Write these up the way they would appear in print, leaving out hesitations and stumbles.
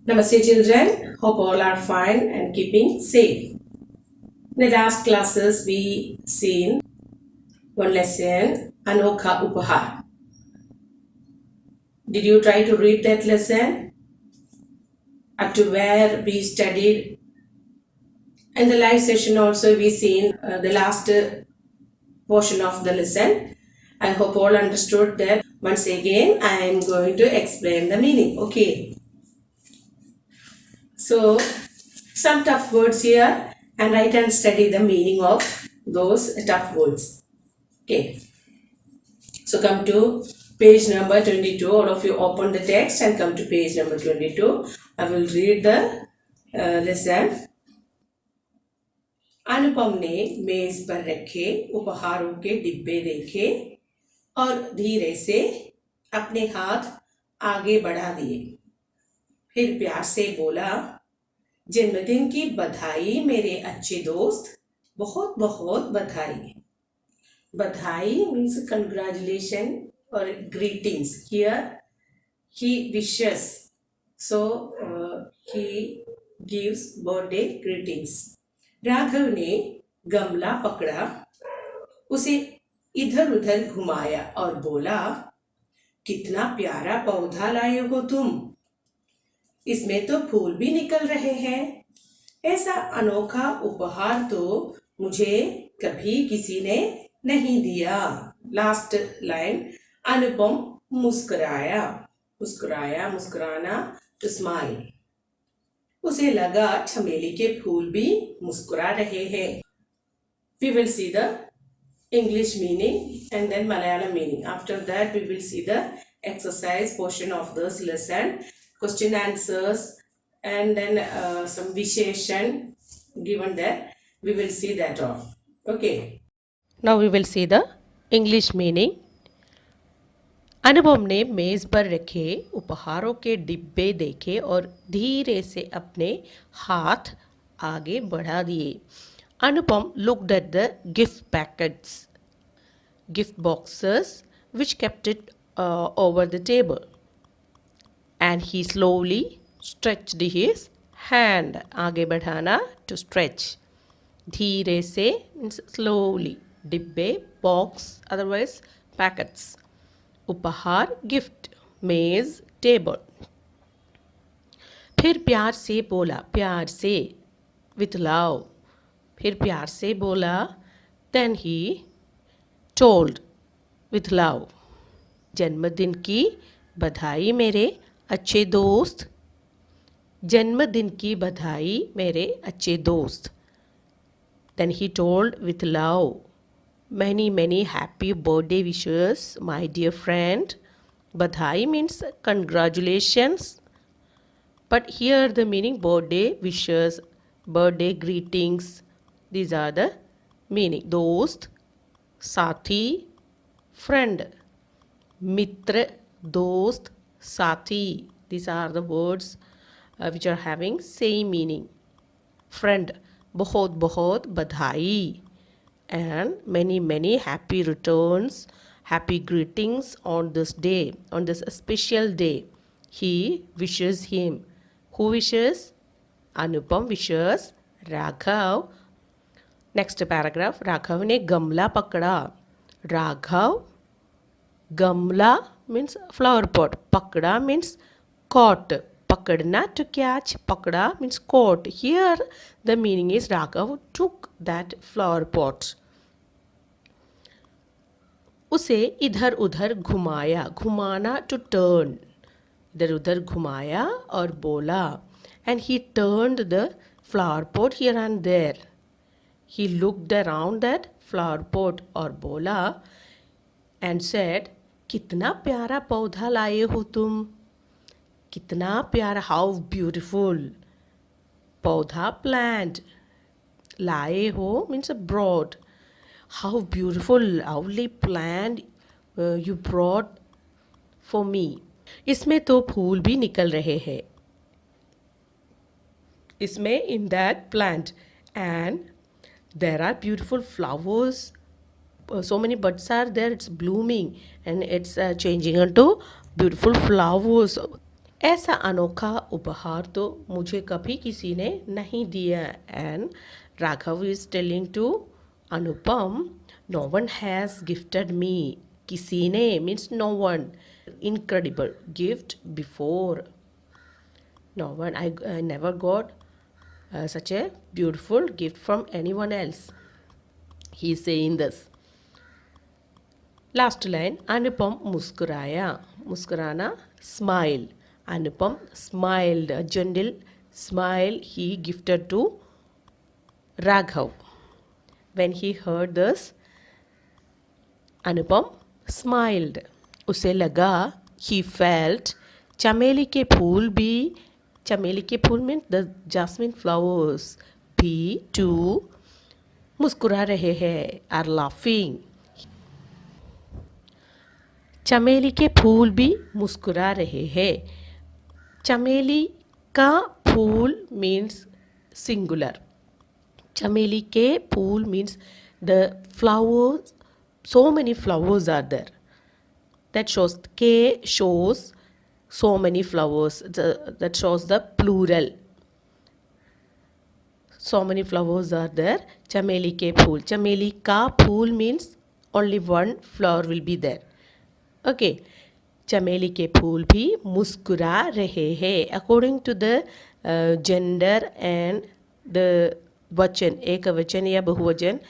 Namaste children, hope all are fine and keeping safe. In the last classes we seen one lesson Anokha Upahar. Did you try to read that lesson? Up to where we studied. In the live session also we seen the last portion of the lesson. I hope all understood that. Once again I am going to explain the meaning. Okay. So some tough words here and write and study the meaning of those tough words. Okay. So come to page number 22. All of you open the text and come to page number 22. I will read the lesson. अनुपम ने मेज पर रखे उपहारों के डिब्बे देखे और धीरे से अपने हाथ आगे बढ़ा दिए। फिर प्यार से बोला, जन्मदिन की बधाई मेरे अच्छे दोस्त, बहुत बहुत बधाई। Badhai means congratulation or greetings. Here he wishes. So he gives birthday greetings. Raghav ने गमला पकड़ा, उसे इधर उधर घुमाया और बोला, कितना प्यारा पौधा लाए हो तुम, इसमें तो फूल भी निकल रहे हैं। ऐसा अनोखा उपहार तो मुझे कभी किसी ने नहीं दिया। लास्ट लाइन, अनुपम मुस्कुराया, मुस्कुराया मुस्कुराना टू स्माइल। उसे लगा चमेली के फूल भी मुस्कुरा रहे हैं। We will see the English meaning and then Malayalam meaning. After that we will see the exercise portion of this lesson, question answers and then some visheshan given there. We will see that all. Okay. Now we will see the English meaning. अनुपम ने मेज पर रखे उपहारों के डिब्बे देखे और धीरे से अपने हाथ आगे बढ़ा दिए। Anupam looked at the gift packets, gift boxes which kept it over the table, and he slowly stretched his hand. आगे बढ़ाना to stretch. धीरे से means slowly. डिब्बे box, otherwise packets. उपहार गिफ्ट, मेज टेबल। फिर प्यार से बोला, प्यार से विथ लव। फिर प्यार से बोला, then he told with love, जन्मदिन की बधाई मेरे अच्छे दोस्त। जन्मदिन की बधाई मेरे अच्छे दोस्त। Then he told with love, many many happy birthday wishes my dear friend. Badhai means congratulations, but here the meaning birthday wishes, birthday greetings, these are the meaning. Dost, sathi, friend. Mitra, dost, sathi, these are the words which are having same meaning. Friend, bahut bahut badhai, and many many happy returns, happy greetings on this day, on this special day. He wishes him. Who wishes? Anupam wishes Raghav. Next paragraph, Raghav ने गमला पकड़ा। Raghav, गमला means flower pot, पकड़ा means caught. पकड़ना to catch, पकड़ा means caught. Here the meaning is Raghav took that flower pot. उसे इधर उधर घुमाया, घुमाना टू टर्न, इधर उधर घुमाया और बोला, and he turned the flower pot here and there. He looked around that flower pot और बोला and said, कितना प्यारा पौधा लाए हो तुम, कितना प्यारा, हाउ ब्यूटिफुल। पौधा plant, लाए हो means brought, how beautiful, lovely plant you brought for me. इसमें तो फूल भी निकल रहे हैं, इसमें in that plant, and there are beautiful flowers, so many buds are there, it's blooming and it's changing into beautiful flowers. ऐसा अनोखा उपहार तो मुझे कभी किसी ने नहीं दिया. And Raghav is telling to Anupam, no one has gifted me. किसी ने means no one. Incredible gift before. No one. I never got such a beautiful gift from anyone else. He is saying this. Last line Anupam मुस्कुराया. मुस्कुराना smile. Anupam smiled. A gentle smile he gifted to Raghav. When he heard this, Anupam smiled. उसे लगा, he felt, चमेली के फूल भी, चमेली के फूल mean the jasmine flowers, भी टू मुस्कुरा रहे हैं, आर लाफिंग. चमेली के फूल भी मुस्कुरा रहे हैं. चमेली का फूल मीन्स सिंगुलर. चमेली के फूल means the flowers, so many flowers are there. That shows, K shows so many flowers. That shows the plural. So many flowers are there. चमेली के फूल. चमेली का फूल means only one flower will be there. Okay. चमेली के फूल भी मुस्कुरा रहे हैं. According to the gender and the वचन, एक वचन या बहुवचन,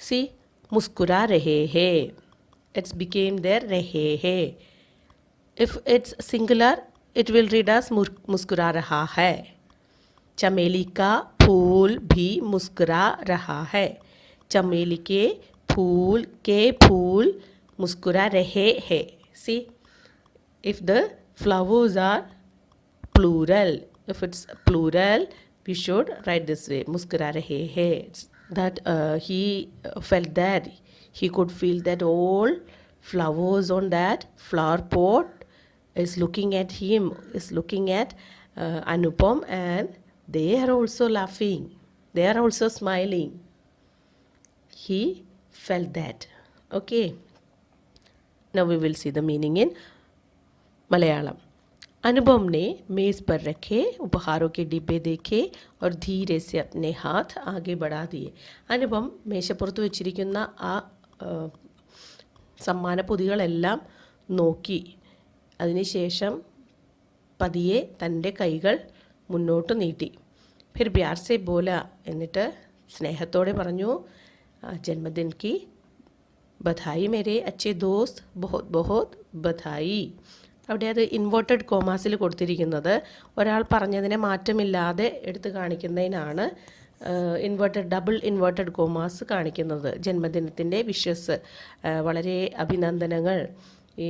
see, मुस्कुरा रहे हैं. It's became there रहे हैं. If it's singular, it will read as मुस्कुरा रहा है. चमेली का फूल भी मुस्कुरा रहा है. चमेली के फूल मुस्कुरा रहे हैं. See, if the flowers are plural, if it's plural, we should write this way, मुस्कुरा रहे हैं. That he felt that he could feel that all flowers on that flower pot is looking at him, is looking at Anupam, and they are also laughing, they are also smiling. He felt that. Okay. Now we will see the meaning in Malayalam. अनुपम ने मेज़ पर रखे उपहारों के डिब्बे देखे और धीरे से अपने हाथ आगे बढ़ा दिए. അനുപം മേശപ്പുറത്ത് വെച്ചിരിക്കുന്ന ആ സമ്മാനപ്പൊതികളെല്ലാം നോക്കി. അതിനുശേഷം പതിയെ തൻ്റെ കൈകൾ മുന്നോട്ട് നീട്ടി. फिर प्यार से बोला, എന്നിട്ട് സ്നേഹത്തോടെ പറഞ്ഞു, ജന്മദിൻ की बधाई मेरे अच्छे दोस्त, बहुत बहुत बधाई. അവിടെ അത് ഇൻവേർട്ടഡ് കോമാസിൽ കൊടുത്തിരിക്കുന്നത് ഒരാൾ പറഞ്ഞതിനെ മാറ്റമില്ലാതെ എടുത്ത് കാണിക്കുന്നതിനാണ് ഡബിൾ ഇൻവേർട്ടഡ് കോമാസ് കാണിക്കുന്നത്. ജന്മദിനത്തിൻ്റെ വിഷസ്, വളരെ അഭിനന്ദനങ്ങൾ, ഈ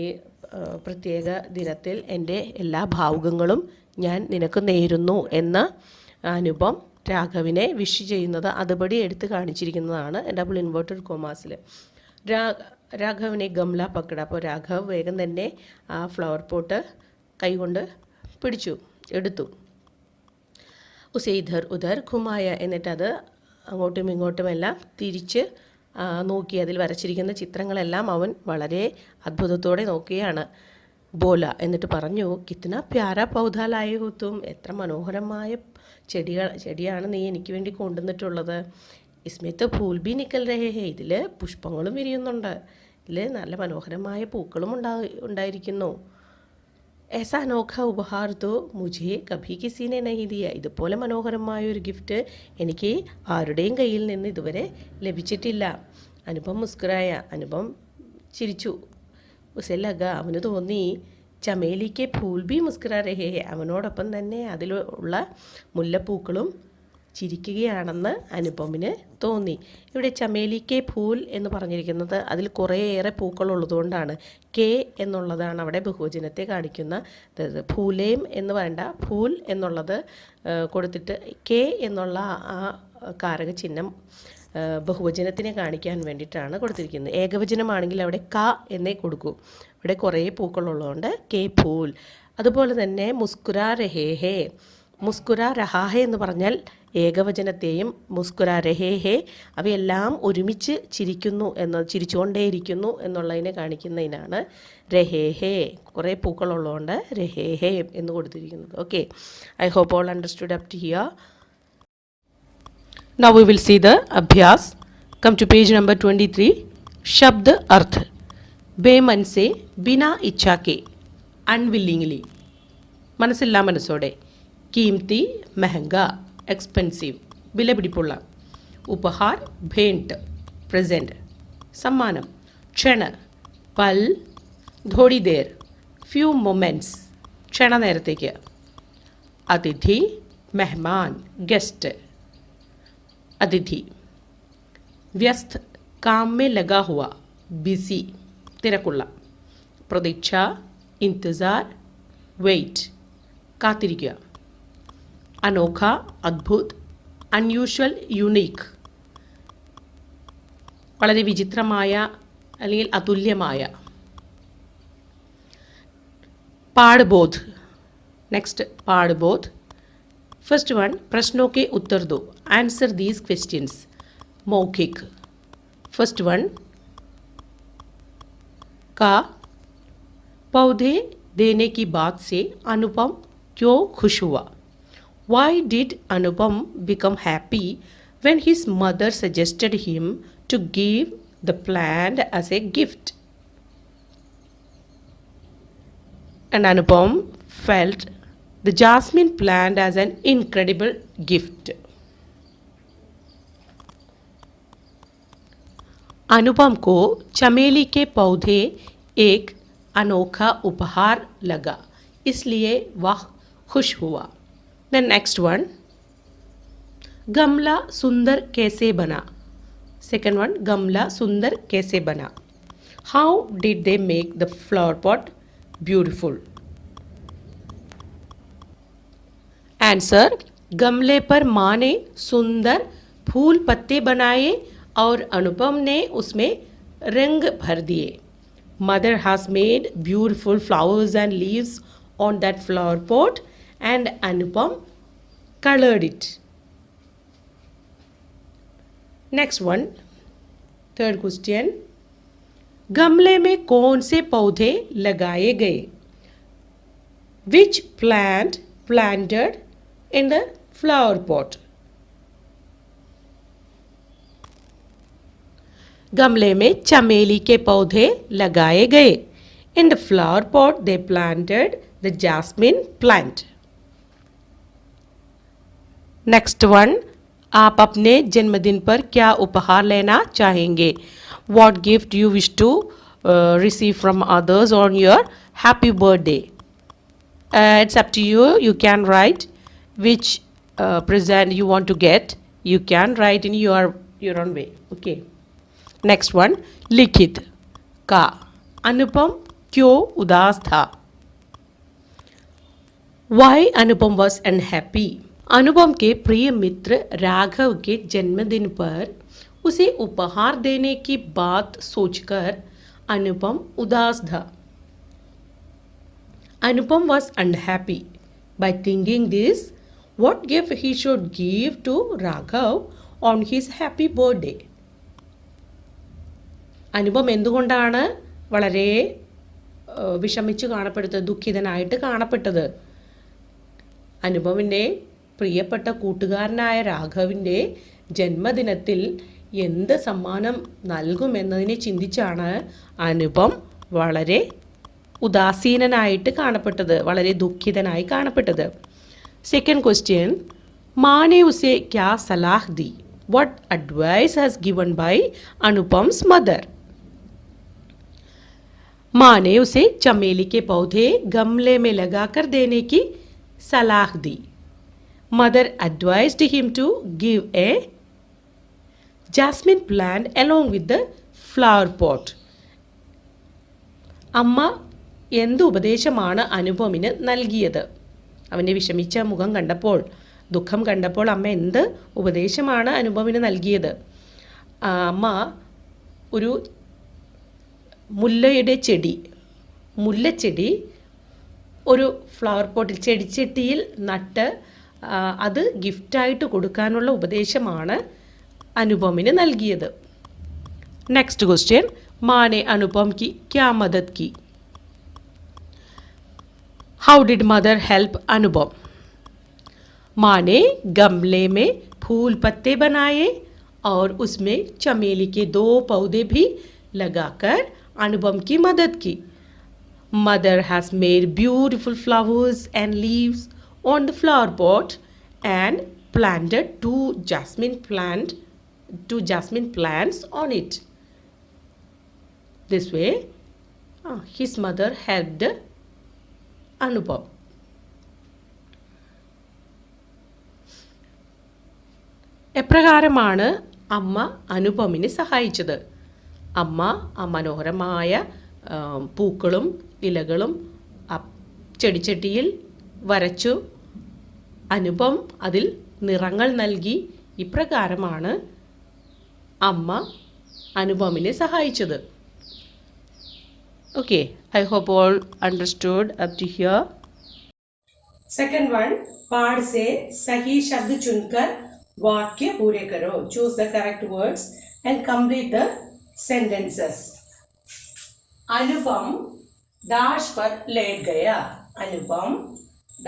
പ്രത്യേക ദിനത്തിൽ എൻ്റെ എല്ലാ ഭാവുകങ്ങളും ഞാൻ നിനക്ക് നേരുന്നു എന്ന് അനുപം രാഘവിനെ വിഷ് ചെയ്യുന്നത് അതുപടി എടുത്ത് കാണിച്ചിരിക്കുന്നതാണ് ഡബിൾ ഇൻവേർട്ടഡ് കോമാസിൽ. രാഘവിനെ ഗംല പക്കട. അപ്പോൾ രാഘവ് വേഗം തന്നെ ആ ഫ്ലവർ പോട്ട് കൈകൊണ്ട് പിടിച്ചു, എടുത്തു. ഉസേ ഇധർ ഉധർ ഘുമായ, എന്നിട്ടത് അങ്ങോട്ടും ഇങ്ങോട്ടുമെല്ലാം തിരിച്ച് നോക്കി. അതിൽ വരച്ചിരിക്കുന്ന ചിത്രങ്ങളെല്ലാം അവൻ വളരെ അത്ഭുതത്തോടെ നോക്കുകയാണ്. ബോല, എന്നിട്ട് പറഞ്ഞു, കിത്ന പ്യാര പൗധാലായ ഹുത്തും, എത്ര മനോഹരമായ ചെടിയാണ് നീ എനിക്ക് വേണ്ടി കൊണ്ടുവന്നിട്ടുള്ളത്. ഇസ്മേത്ത് ഫൂൽ ബി നിക്കൽ രഹേ ഹേ, ഇതിൽ പുഷ്പങ്ങളും വിരിയുന്നുണ്ട്, ഇതിൽ നല്ല മനോഹരമായ പൂക്കളും ഉണ്ടായിരിക്കുന്നു. ऐसा अनोखा उपहार तो मुझे कभी किसी ने नहीं दिया. ഇതുപോലെ മനോഹരമായ ഒരു ഗിഫ്റ്റ് എനിക്ക് ആരുടെയും കയ്യിൽ നിന്ന് ഇതുവരെ ലഭിച്ചിട്ടില്ല. അനുപം മുസ്കുരായ, അനുപം ചിരിച്ചു. ഉസേ ലഗ, അവന് തോന്നി, ചമേലിക്ക് ഫൂൽ ബി മുസ്കുരാ രഹേ ഹേ, അവനോടൊപ്പം തന്നെ അതിലുള്ള മുല്ലപ്പൂക്കളും ചിരിക്കുകയാണെന്ന് അനുപമിന് തോന്നി. ഇവിടെ ചമേലിക്കെ ഫൂൽ എന്ന് പറഞ്ഞിരിക്കുന്നത് അതിൽ കുറേയേറെ പൂക്കളുള്ളതുകൊണ്ടാണ്. കെ എന്നുള്ളതാണ് അവിടെ ബഹുവചനത്തെ കാണിക്കുന്ന. ഫൂലേം എന്ന് വേണ്ട, ഫൂൽ എന്നുള്ളത് കൊടുത്തിട്ട് കെ എന്നുള്ള ആ കാരക ചിഹ്നം ബഹുവചനത്തിനെ കാണിക്കാൻ വേണ്ടിയിട്ടാണ് കൊടുത്തിരിക്കുന്നത്. ഏകവചനമാണെങ്കിൽ അവിടെ ക എന്നേ കൊടുക്കൂ. ഇവിടെ കുറേ പൂക്കളുള്ളതുകൊണ്ട് കെ ഫൂൽ. അതുപോലെ തന്നെ മുസ്കുരാ രഹേ ഹേ, മുസ്കുര രഹാഹെ എന്ന് പറഞ്ഞാൽ ഏകവചനത്തെയും മുസ്കുര രഹേ ഹേ അവയെല്ലാം ഒരുമിച്ച് ചിരിച്ചുകൊണ്ടേയിരിക്കുന്നു എന്നുള്ളതിനെ കാണിക്കുന്നതിനാണ് രഹേ ഹേ. കുറേ പൂക്കളുള്ളതുകൊണ്ട് രഹേ ഹേ എന്ന് കൊടുത്തിരിക്കുന്നത്. Okay, I hope all understood up to here. Now we will see the Abhyas. Come to page number 23. शब्द अर्थ बेमन से बिना इच्छा के अनविलिंगली മനസ്സില്ലാ മനസ്സോടെ कीमती महंगा एक्सपेंसिव വിലപിടിപ്പുള്ള उपहार भेंट प्रेजेंट सम्मानम क्षण पल थोड़ी देर फ्यू मोमेंट्स क्षण നേരത്തേക്ക് അതിഥി मेहमान गेस्ट അതിഥി व्यस्त काम में लगा हुआ बिजी തിരക്കുള്ള പ്രതീക്ഷ इंतज़ार वेट കാത്തിരിക്കുക അനോഖ അദ്ഭുത് അൺയൂഷ്വൽ യുണീക്ക് വളരെ വിചിത്രമായ അല്ലെങ്കിൽ അതുല്യമായ പാഠബോധ് നെക്സ്റ്റ് പാഠബോധ് फर्स्ट वन प्रश्नों के उत्तर दो आंसर दीज क्वेश्चंस मौखिक फर्स्ट वन का पौधे देने की बात से अनुपम क्यों खुश हुआ why did Anupam become happy when his mother suggested him to give the plant as a gift and Anupam felt the jasmine plant as an incredible gift. अनुपम को चमेली के पौधे एक अनोखा उपहार लगा इसलिए वह खुश हुआ. The next one गमला सुंदर कैसे बना. Second one गमला सुंदर कैसे बना. How did they make the flower pot beautiful? Answer गमले पर माँ ने सुंदर फूल पत्ते बनाए और अनुपम ने उसमें रंग भर दिए. Mother has made beautiful flowers and leaves on that flower pot and Anupam colored it. Next one third question गमले में कौन से पौधे लगाए गए. Which plant planted in the flower pot. गमले में चमेली के पौधे लगाए गए. In the flower pot they planted the jasmine plant. Next one आप अपने जन्मदिन पर क्या उपहार लेना चाहेंगे. What gift you wish to receive from others on your happy birthday. It's up to you. You can write which present you want to get. You can write in your own way. Okay. Next one लिखित का अनुपम क्यों उदास था. Why Anupam was unhappy. अनुपम के प्रिय मित्र राघव के जन्मदिन पर उसे उपहार देने की बात सोचकर अनुपम उदास था. Anupam was unhappy by thinking this what gift he should give to Raghav on his happy birthday. Anupam എന്തുകൊണ്ടാണ് വളരെ വിഷമിച്ച് കാണപ്പെട്ടത് ദുഃഖിതനായിട്ട് കാണപ്പെട്ടത്. അനുപമിൻ്റെ പ്രിയപ്പെട്ട കൂട്ടുകാരനായ രാഘവിൻ്റെ ജന്മദിനത്തിൽ എന്ത് സമ്മാനം നൽകുമെന്നതിനെ ചിന്തിച്ചാണ് അനുപം വളരെ ഉദാസീനനായിട്ട് കാണപ്പെട്ടത് വളരെ ദുഃഖിതനായി കാണപ്പെട്ടത്. സെക്കൻഡ് ക്വസ്റ്റ്യൻ माँ ने उसे क्या सलाह दी. What advice has given by Anupam's mother. माँ ने उसे चमेली के पौधे गमले में लगाकर देने की सलाह दी. Mother advised him to give a jasmine plant along with the flower pot. അമ്മ എന്ത് ഉപദേശമാണ് അനുപമിന് നൽകിയത്. അവൻ്റെ വിഷമിച്ച മുഖം കണ്ടപ്പോൾ ദുഃഖം കണ്ടപ്പോൾ അമ്മ എന്ത് ഉപദേശമാണ് അനുപമിന് നൽകിയത്. അമ്മ ഒരു മുല്ലച്ചെടി ഒരു ഫ്ലവർ പോട്ടിൽ ചെടിച്ചട്ടിയിൽ നട്ട് അത് ഗിഫ്റ്റായിട്ട് കൊടുക്കാനുള്ള ഉപദേശമാണ് അനുപമിന് നൽകിയത്. നെക്സ്റ്റ് ക്വസ്റ്റ്യൻ, മാനെ അനുപം की क्या मदद की? हाउ डिड मदर हेल्प अनुपम? माँ ने गमले में फूल पत्ते बनाए और उसमें चमेली के 2 पौधे भी लगाकर अनुपम की मदद की. Mother has made beautiful flowers and leaves on the flower pot and planted two jasmine plants on it. This way, his mother helped Anupam. എപ്രകാരമാണ് അമ്മ അനുപമിനെ സഹായിച്ചത്? അമ്മ മനോഹരമായ പൂക്കളും ഇലകളും ചെടിച്ചട്ടിയിൽ വരച്ചു. അനുപം അതിൽ നിറങ്ങൾ നൽകി. ഇപ്രകാരമാണ് അമ്മ അനുപമിനെ സഹായിച്ചത്. Okay, I hope all understood up to here. Second one, पाठ से सही शब्द चुनकर वाक्य पूरे करो. Choose the correct words and complete the sentences. अनुपम दाश पर लेट गया. अनुपम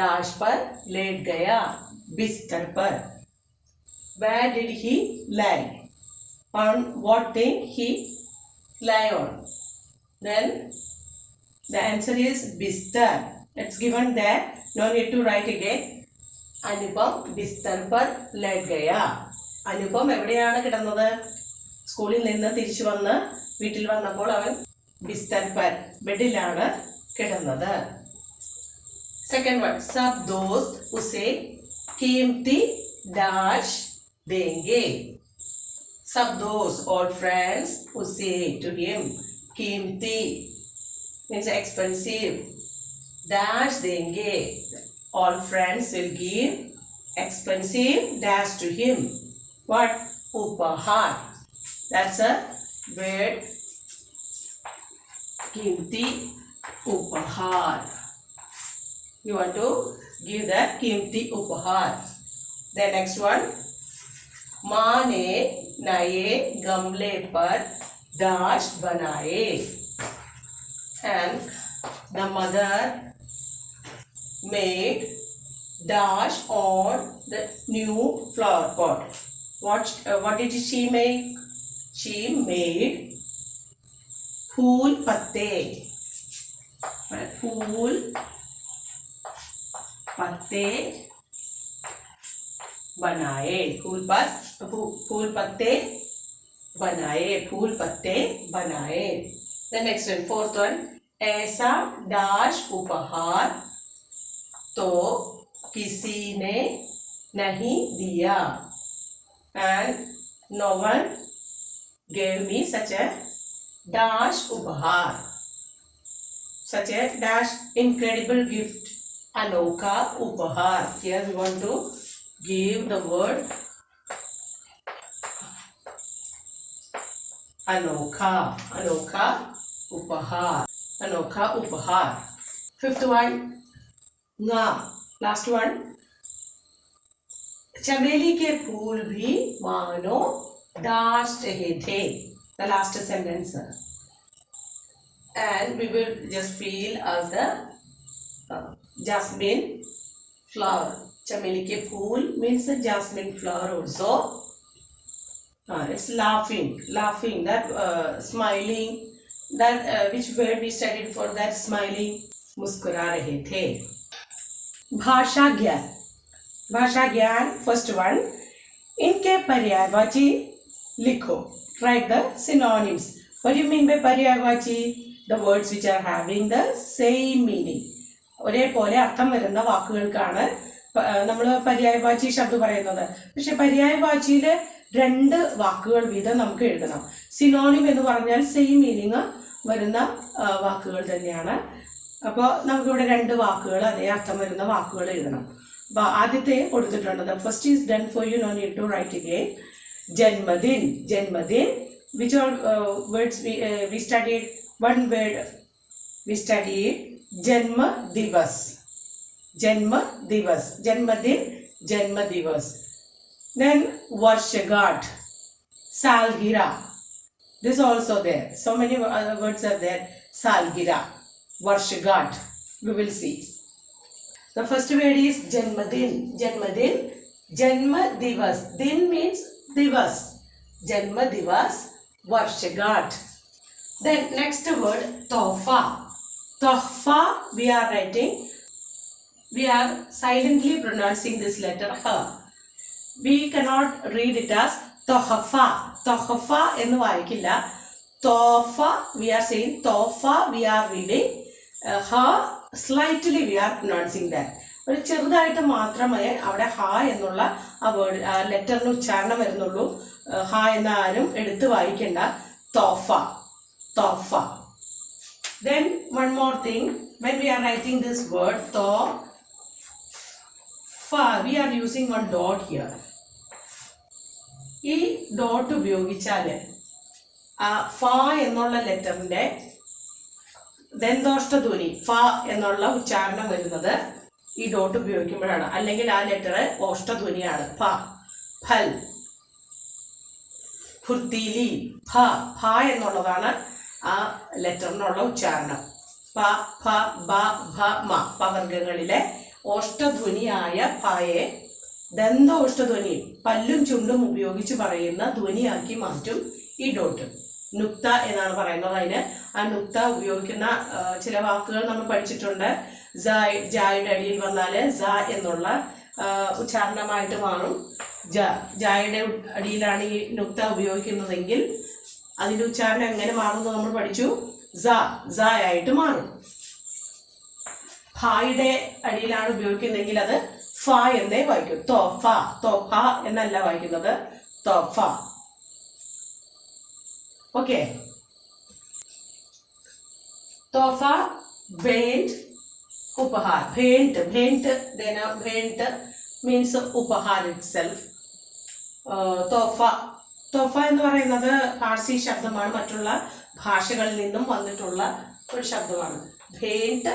दाश पर लेट गया, बिस्तर पर. Where did he lie? On what thing he lie on? Then the answer is bistar. It's given there. No need to write again. Anupam ബിസ്തർ പർ ലെറ്റ് ഗയ. അനുപം എവിടെയാണ് കിടന്നത്? സ്കൂളിൽ നിന്ന് തിരിച്ചു വന്ന് വീട്ടിൽ വന്നപ്പോൾ അവൻ ബിസ്തർ പർ ബെഡിലാണ് കിടന്നത്. സെക്കൻഡ് വൺ, സബ് ദോസ്ത് ഉസേ कीमती ഡാഷ് देंगे. सब दोस्त all friends who say to him कीमती means expensive, dash देंगे. All friends will give expensive dash to him. What? उपहार. That's a word. कीमती उपहार. You want to give that कीमती उपहार. The next one, माँ ने नए गमले पर दाश बनाए. And the mother made dash on the new flower pot. What did she make? She made फूल पत्ते. फूल पत्ते बनाए. फूल पत्ते बनाए. The next one, fourth one, ऐसा दाश उपहार तो किसी ने नहीं दिया. And no one gave me such a dash उपहार, such a dash incredible gift. अनोखा उपहार. Here we want to give the word अनोखा. अनोखा उपहार. अनोखा उपहार. Fifth one, ना. Last one, चमेली के फूल भी मानो दाश रहे थे. The last sentence. And we will just feel as the jasmine flower. चमेली के फूल means the jasmine flower also. It's laughing, that smiling, that which word we studied for that smiling, मुस्कुरा रहे थे. भाषा ज्ञान. First one, इनके पर्यायवाची लिखो. Write the synonyms. What do you mean by पर्यायवाची? The words which are having the same meaning. ഒരേപോലെ അർത്ഥം വരുന്ന വാക്കുകൾക്കാണ് നമ്മൾ പര്യായവാചി ശബ്ദം പറയുന്നത്. പക്ഷെ പര്യായവാചിയിൽ 2 വാക്കുകൾ വീതം നമുക്ക് എഴുതണം. സിനോണിം എന്ന് പറഞ്ഞാൽ സെയിം മീനിങ് വരുന്ന വാക്കുകൾ തന്നെയാണ്. അപ്പോൾ നമുക്കിവിടെ 2 വാക്കുകൾ അതേ അർത്ഥം വരുന്ന വാക്കുകൾ എഴുതണം. അപ്പോൾ ആദ്യത്തെ കൊടുത്തിട്ടുണ്ട്. The first is done for you, no need to write again. ജന്മദിൻ. Which all words we studied? One word we studied. जन्म दिवस. जन्मदिन Janmadivas. Then Varshagat, Salgira. This also there. So many other words are there. Salgira, Varshagat. We will see. The first word is Janmadin. Janmadin. Janmadivas. Din means divas. Janmadivas. Varshagat. Then next word Tohfa. Tohfa we are writing. We are silently pronouncing this letter H. We cannot read it as Tohfa. Tohfa എന്ന് വായിക്കില്ല. Tohfa we are saying Tohfa we are reading. H slightly we are pronouncing that. ഒരു ചെറുതായിട്ട് മാത്രമേ അവിടെ ഹ എന്നുള്ള ആ word ആ ലെറ്ററിന് ഉച്ചാരണം വരുന്നുള്ളൂ. ഹ എന്ന ആരും എടുത്ത് വായിക്കേണ്ട. തോഫ, തോഫ. Then one more thing, when we are writing this word tofa, we are using one dot here. ഈ ഡോട്ട് ഉപയോഗിച്ചാൽ ആ ഫ എന്നുള്ള ലെറ്ററിന്റെ ദന്തോഷ്ട ധ്വനി ഫ എന്നുള്ള ഉച്ചാരണം വരുന്നത് ഈ ഡോട്ട് ഉപയോഗിക്കുമ്പോഴാണ്. അല്ലെങ്കിൽ ആ ലെറ്റർ ഓഷ്ടധ്വനിയാണ്. ഫ, ഫൽ, ഫുർത്തീലി, ഫ. ഫ എന്നുള്ളതാണ് ആ ലെറ്ററിനുള്ള ഉച്ചാരണം. പ, ഫ, ബ, ഭ, മ. പവർഗങ്ങളിലെ ഓഷ്ടധ്വനിയായ ഫയെ ദന്തോഷ്ടധ്വനി പല്ലും ചുണ്ടും ഉപയോഗിച്ച് പറയുന്ന ധ്വനിയാക്കി മാറ്റും ഈ ഡോട്ട്. നുക്ത എന്നാണ് പറയുന്നത്. അതിന് ആ നുക്ത ഉപയോഗിക്കുന്ന ചില വാക്കുകൾ നമ്മൾ പഠിച്ചിട്ടുണ്ട്. ജായുടെ അടിയിൽ വന്നാൽ ജ എന്നുള്ള ഉച്ചാരണമായിട്ട് മാറും. ജായുടെ അടിയിലാണ് ഈ നുക്ത ഉപയോഗിക്കുന്നതെങ്കിൽ അതിൻ്റെ ഉച്ചാരണം എങ്ങനെ മാറുമെന്ന് നമ്മൾ പഠിച്ചു. ജ ആയിട്ട് മാറും. ഫായുടെ അടിയിലാണ് ഉപയോഗിക്കുന്നതെങ്കിൽ അത് ഫ എന്നേ വായിക്കും. തോഫ, തോഫ എന്നല്ല വായിക്കുന്നത്. തോഫ. ഓക്കെ. തോഫ, भेंट, उपहार. भेंट, भेंट देना. भेंट means उपहार itself. തോഫ, തോഫ എന്ന് പറയുന്നത് ഫാർസി ശബ്ദമാണ്. മറ്റുള്ള ഭാഷകളിൽ നിന്നും വന്നിട്ടുള്ള ഒരു ശബ്ദമാണ്. ഭേന്റ്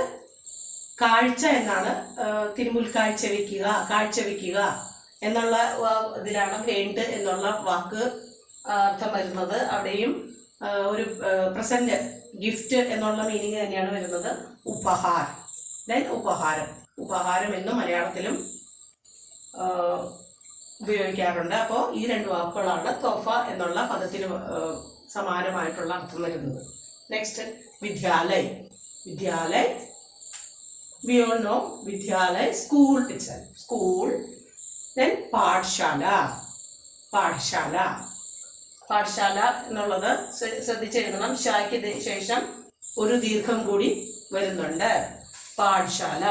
കാഴ്ച എന്നാണ്. തിരുമുൽ കാഴ്ചവെക്കുക, കാഴ്ചവെക്കുക എന്നുള്ള ഇതിലാണ് ഭേന്റ് എന്നുള്ള വാക്ക് അർത്ഥം വരുന്നത്. അവിടെയും ഒരു പ്രസന്റ് ഗിഫ്റ്റ് എന്നുള്ള മീനിങ് തന്നെയാണ് വരുന്നത്. ഉപഹാർ. ദെൻ ഉപഹാരം. ഉപഹാരം എന്ന് മലയാളത്തിലും ഉപയോഗിക്കാറുണ്ട്. അപ്പോൾ ഈ രണ്ട് വാക്കുകളാണ് തോഫ എന്നുള്ള പദത്തിന് സമാനമായിട്ടുള്ള അർത്ഥം വരുന്നത്. നെക്സ്റ്റ് വിദ്യാലയ്. വിദ്യാലയ് we all know വിദ്യാലയ്, school itself, school. then പാഠശാല. പാഠശാല. പാഠശാല എന്നുള്ളത് ശ്രദ്ധിച്ചെഴുതണം. ഷായ്ക്ക് ശേഷം ഒരു ദീർഘം കൂടി വരുന്നുണ്ട്. പാഠശാല.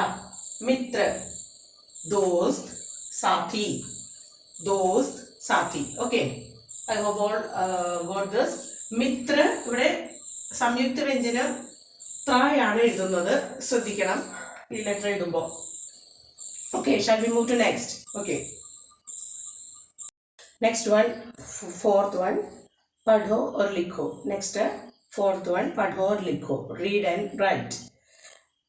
മിത്ര, ദോസ്ത്, സാഥി. ദോസ്ത്, സാഥി. Okay, I hope all got this. മിത്ര ഇവിടെ സംയുക്ത വ്യഞ്ജനം ത്രായാണ് എഴുതുന്നത്. ശ്രദ്ധിക്കണം ഈ ലെറ്റർ എഴുതുമ്പോൾ. Okay, shall we move to next? Okay, next one, fourth one, padho or likho. Next, fourth one, padho or likho. Read and write.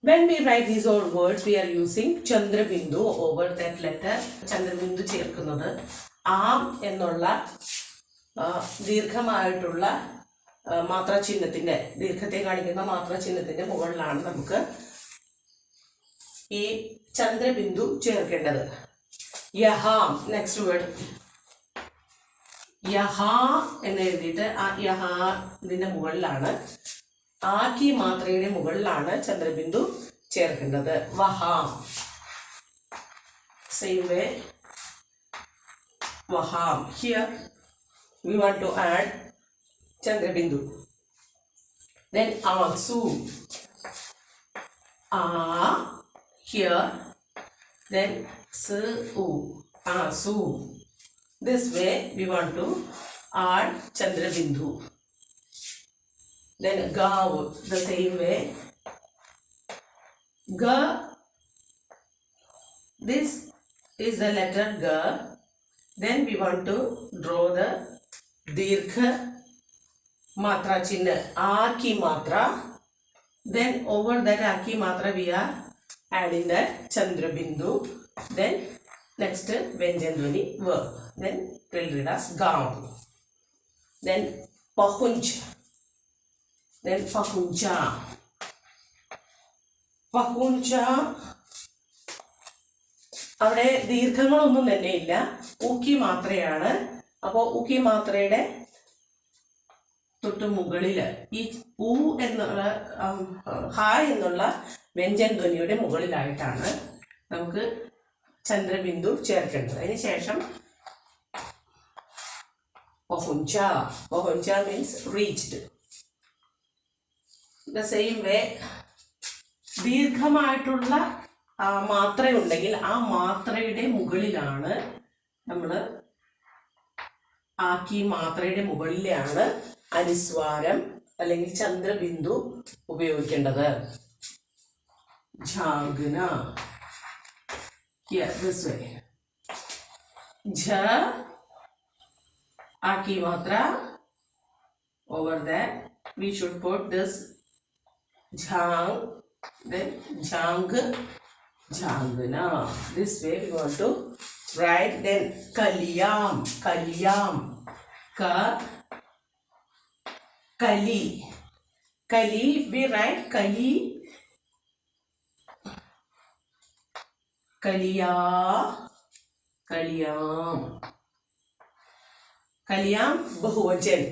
When we write these all words, we are using chandra bindu over that letter. Chandra bindu ചേർക്കുന്നത് ആം എന്നുള്ള ദീർഘമായിട്ടുള്ള മാത്രാചിഹ്നത്തിന്റെ, ദീർഘത്തെ കാണിക്കുന്ന മാത്രാചിഹ്നത്തിന്റെ മുകളിലാണ് നമുക്ക് ഈ ചന്ദ്രബിന്ദു ചേർക്കേണ്ടത്. യഹാം. Next word യഹ എന്ന് എഴുതിയിട്ട് ആ യഹ ഇതിന്റെ മുകളിലാണ്, ആക്കി മാത്രയുടെ മുകളിലാണ് ചന്ദ്രബിന്ദു ചേർക്കേണ്ടത്. വഹാം. സെയിം വേ വഹാം. Here we want to add ചന്ദ്രബിന്ദു. then ആസു. ആ here, then su, asu. This way we want to add chandra bindu. Then gav, the same way. Ga, this is the letter ga. Then we want to draw the dirgha matra chinna, aki matra. Then over that aki matra we are adding the chandra bindu. Then Next, Vyanjan verb. Then it will read as gown. Then pahunch. Then pahuncha. Pahuncha. അവിടെ ദീർഘങ്ങളൊന്നും തന്നെ ഇല്ല, ഊക്കി മാത്രയാണ്. അപ്പോൾ ഊക്കി മാത്രയുടെ തൊട്ട് മുകളില് ഈ ഊ എന്നുള്ള ഹ എന്നുള്ള വ്യഞ്ജൻ ധ്വനിയുടെ മുകളിലായിട്ടാണ് നമുക്ക് ചന്ദ്രബിന്ദു ചേർക്കേണ്ടത്. അതിന് ശേഷം പഹുഞ്ച. പഹുഞ്ച means reached. The same way ദീർഘമായിട്ടുള്ള മാത്രയുണ്ടെങ്കിൽ ആ മാത്രയുടെ മുകളിലാണ് നമ്മൾ ആക്കി മാത്രയുടെ മുകളിലാണ് അനുസ്വാരം അല്ലെങ്കിൽ ചന്ദ്രബിന്ദു ഉപയോഗിക്കേണ്ടത്. ജാഗ്ന. Here, this way. Jha. Aki matra. Over there, we should put this jhang. Then jang. Jangna. This way we want to write. Then kaliyam. Kaliyam. Ka. Kali. Kali. We write kali. Kaliya. Kaliyam. Kaliyam Bahuvajan.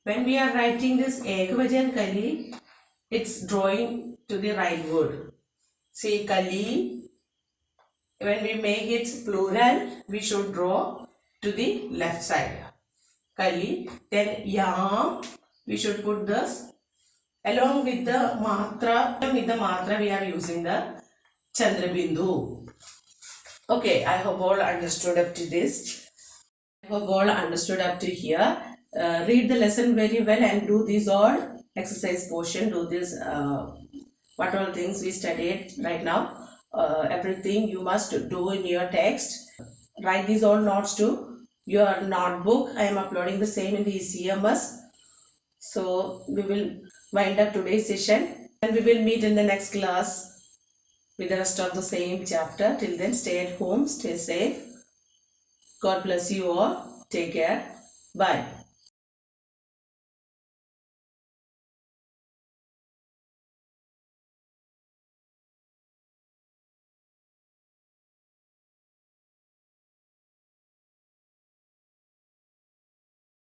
When we are writing this Ekavajan Kali, it's drawing to the right word. See Kali. When we make it plural, we should draw to the left side. Kali. Then Yam. We should put this along with the matra. With the matra, we are using the Chandrabindu. Okay, I hope all understood up to this. I hope all understood up to here. Read the lesson very well and do these all exercise portion. Do this what all things we studied right now. Everything you must do in your text. Write these all notes to your notebook. I am uploading the same in the CMS. So we will wind up today's session and we will meet in the next class with the rest of the same chapter. Till then, stay at home, stay safe. God bless you all. Take care. Bye.